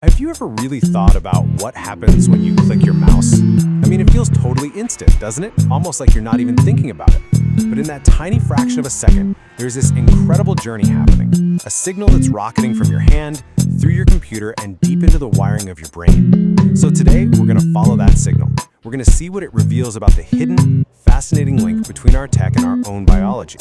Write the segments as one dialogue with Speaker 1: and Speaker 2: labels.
Speaker 1: Have you ever really thought about what happens when you click your mouse? I mean, it feels totally instant, doesn't it? Almost like you're not even thinking about it. But in that tiny fraction of a second, there's this incredible journey happening. A signal that's rocketing from your hand, through your computer, and deep into the wiring of your brain. So today, we're going to follow that signal. We're going to see what it reveals about the hidden, fascinating link between our tech and our own biology.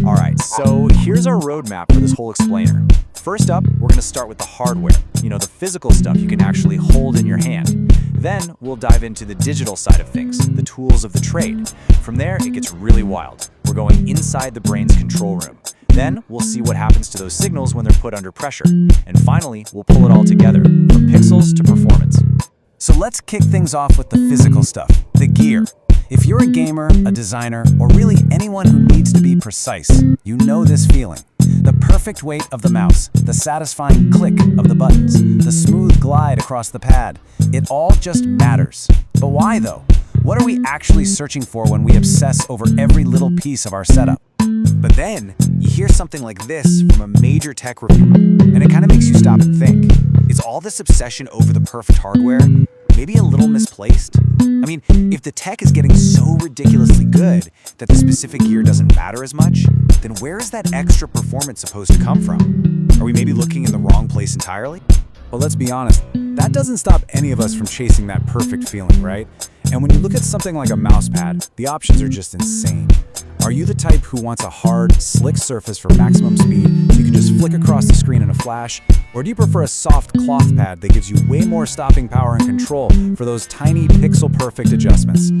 Speaker 2: All right, so here's our roadmap for this whole explainer. First up, we're going to start with the hardware, the physical stuff you can actually hold in your hand. Then we'll dive into the digital side of things, the tools of the trade. From there, it gets really wild. We're going inside the brain's control room. Then we'll see what happens to those signals when they're put under pressure. And finally, we'll pull it all together, from pixels to performance. So let's kick things off with the physical stuff, the gear. If you're a gamer, a designer, or really anyone who needs to be precise, you know this feeling. The perfect weight of the mouse, the satisfying click of the buttons, the smooth glide across the pad. It all just matters. But why though? What are we actually searching for when we obsess over every little piece of our setup? But then, you hear something like this from a major tech reviewer, and it kind of makes you stop and think. Is all this obsession over the perfect hardware maybe a little misplaced? I mean, if the tech is getting so ridiculously good that the specific gear doesn't matter as much, then where is that extra performance supposed to come from? Are we maybe looking in the wrong place entirely?
Speaker 1: Well, let's be honest, that doesn't stop any of us from chasing that perfect feeling, right? And when you look at something like a mouse pad, the options are just insane. Are you the type who wants a hard, slick surface for maximum speed so you can just flick across the screen in a flash? Or do you prefer a soft cloth pad that gives you way more stopping power and control for those tiny pixel-perfect adjustments?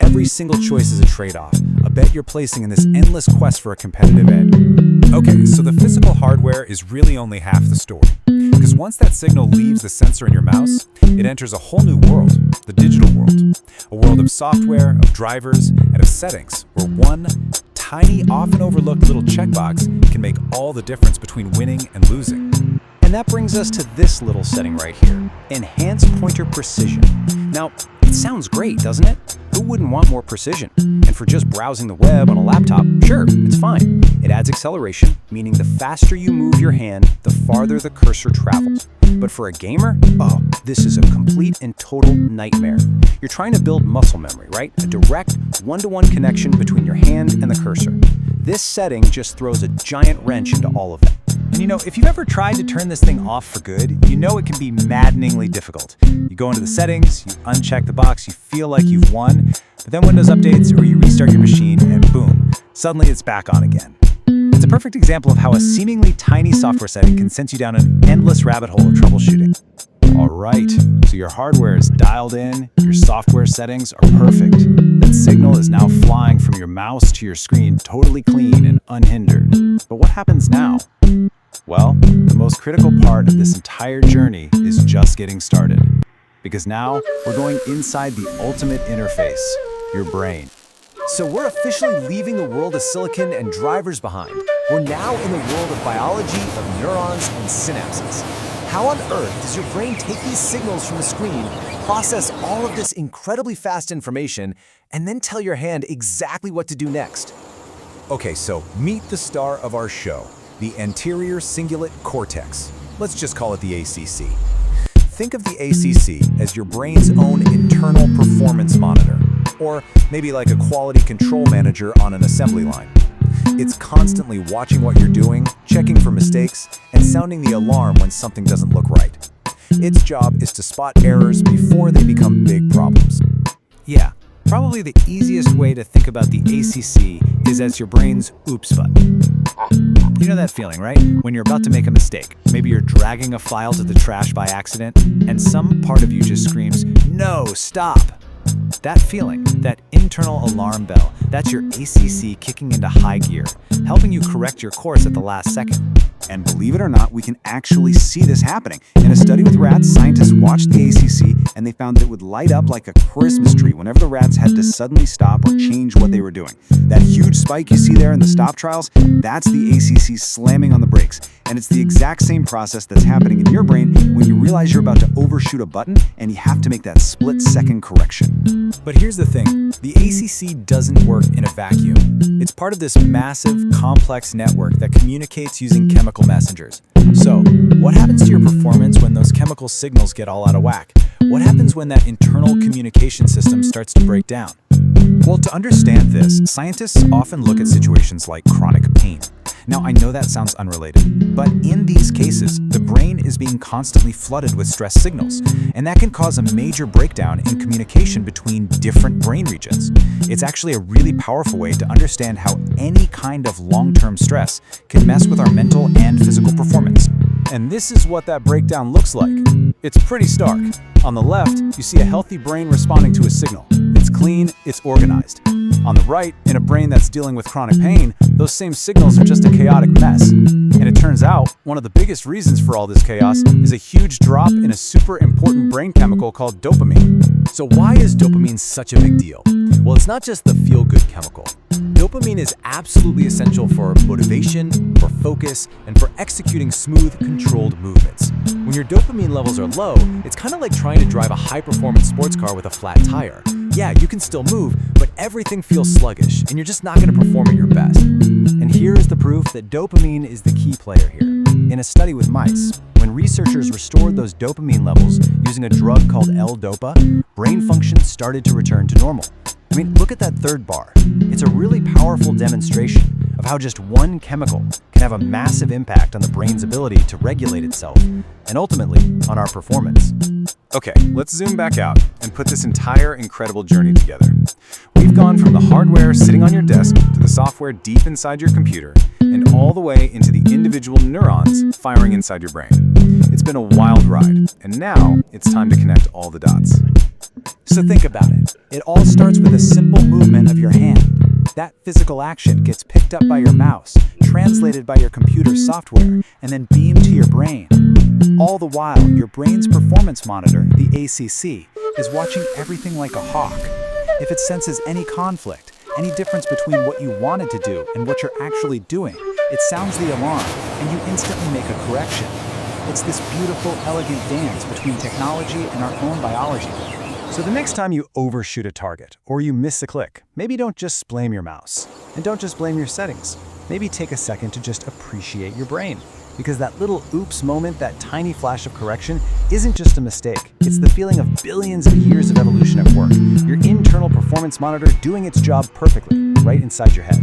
Speaker 1: Every single choice is a trade-off, a bet you're placing in this endless quest for a competitive edge. Okay, so the physical hardware is really only half the story. Because once that signal leaves the sensor in your mouse, it enters a whole new world, the digital world. A world of software, of drivers, and of settings, where one tiny, often overlooked little checkbox can make all the difference between winning and losing.
Speaker 2: And that brings us to this little setting right here, Enhanced Pointer Precision. Now, it sounds great, doesn't it? Who wouldn't want more precision? And for just browsing the web on a laptop, sure, it's fine. It adds acceleration, meaning the faster you move your hand, the farther the cursor travels. But for a gamer, oh, this is a complete and total nightmare. You're trying to build muscle memory, right? A direct, one-to-one connection between your hand and the cursor. This setting just throws a giant wrench into all of that. And if you've ever tried to turn this thing off for good, you know it can be maddeningly difficult. You go into the settings, you uncheck the box, you feel like you've won, but then Windows updates or you restart your machine and boom, suddenly it's back on again. It's a perfect example of how a seemingly tiny software setting can send you down an endless rabbit hole of troubleshooting.
Speaker 1: All right, so your hardware is dialed in, your software settings are perfect. That signal is now flying from your mouse to your screen totally clean and unhindered. But what happens now? Well, the most critical part of this entire journey is just getting started. Because now, we're going inside the ultimate interface, your brain.
Speaker 2: So we're officially leaving the world of silicon and drivers behind. We're now in the world of biology, of neurons and synapses. How on earth does your brain take these signals from the screen, process all of this incredibly fast information, and then tell your hand exactly what to do next?
Speaker 1: Okay, so meet the star of our show, the anterior cingulate cortex. Let's just call it the ACC. Think of the ACC as your brain's own internal performance monitor, or maybe like a quality control manager on an assembly line. It's constantly watching what you're doing, checking for mistakes, and sounding the alarm when something doesn't look right. Its job is to spot errors before they become big problems.
Speaker 2: Yeah, probably the easiest way to think about the ACC is as your brain's oops button. You know that feeling, right? When you're about to make a mistake. Maybe you're dragging a file to the trash by accident, and some part of you just screams, "No, stop!" That feeling, that internal alarm bell, that's your ACC kicking into high gear, helping you correct your course at the last second.
Speaker 1: And believe it or not, we can actually see this happening. In a study with rats, scientists watched the ACC and they found that it would light up like a Christmas tree whenever the rats had to suddenly stop or change what they were doing. That huge spike you see there in the stop trials, that's the ACC slamming on the brakes. And it's the exact same process that's happening in your brain when you realize you're about to overshoot a button and you have to make that split-second correction.
Speaker 2: But here's the thing, the ACC doesn't work in a vacuum. It's part of this massive, complex network that communicates using chemical messengers.
Speaker 1: So, what happens to your performance when those chemical signals get all out of whack? What happens when that internal communication system starts to break down? Well, to understand this, scientists often look at situations like chronic pain. Now, I know that sounds unrelated, but in these cases, the brain is being constantly flooded with stress signals, and that can cause a major breakdown in communication between different brain regions. It's actually a really powerful way to understand how any kind of long-term stress can mess with our mental and physical performance. And this is what that breakdown looks like. It's pretty stark. On the left, you see a healthy brain responding to a signal. It's clean, it's organized. On the right, in a brain that's dealing with chronic pain, those same signals are just a chaotic mess. And it turns out, one of the biggest reasons for all this chaos is a huge drop in a super important brain chemical called dopamine.
Speaker 3: So why is dopamine such a big deal? Well, it's not just the feel-good chemical. Dopamine is absolutely essential for motivation, for focus, and for executing smooth, controlled movements. When your dopamine levels are low, it's kind of like trying to drive a high-performance sports car with a flat tire. Yeah, you can still move, but everything feels sluggish, and you're just not going to perform at your best.
Speaker 2: And here's the proof that dopamine is the key player here. In a study with mice, when researchers restored those dopamine levels using a drug called L-Dopa, brain function started to return to normal. I mean, look at that third bar. It's a really powerful demonstration of how just one chemical can have a massive impact on the brain's ability to regulate itself, and ultimately, on our performance.
Speaker 1: Okay, let's zoom back out and put this entire incredible journey together. We've gone from the hardware sitting on your desk to the software deep inside your computer and all the way into the individual neurons firing inside your brain. It's been a wild ride, and now it's time to connect all the dots. So think about it. It all starts with a simple movement of your hand. That physical action gets picked up by your mouse, translated by your computer software, and then beamed to your brain. All the while, your brain's performance monitor, the ACC, is watching everything like a hawk. If it senses any conflict, any difference between what you wanted to do and what you're actually doing, it sounds the alarm, and you instantly make a correction. It's this beautiful, elegant dance between technology and our own biology. So the next time you overshoot a target, or you miss a click, maybe don't just blame your mouse. And don't just blame your settings. Maybe take a second to just appreciate your brain. Because that little oops moment, that tiny flash of correction, isn't just a mistake. It's the feeling of billions of years of evolution at work. Your internal performance monitor doing its job perfectly, right inside your head.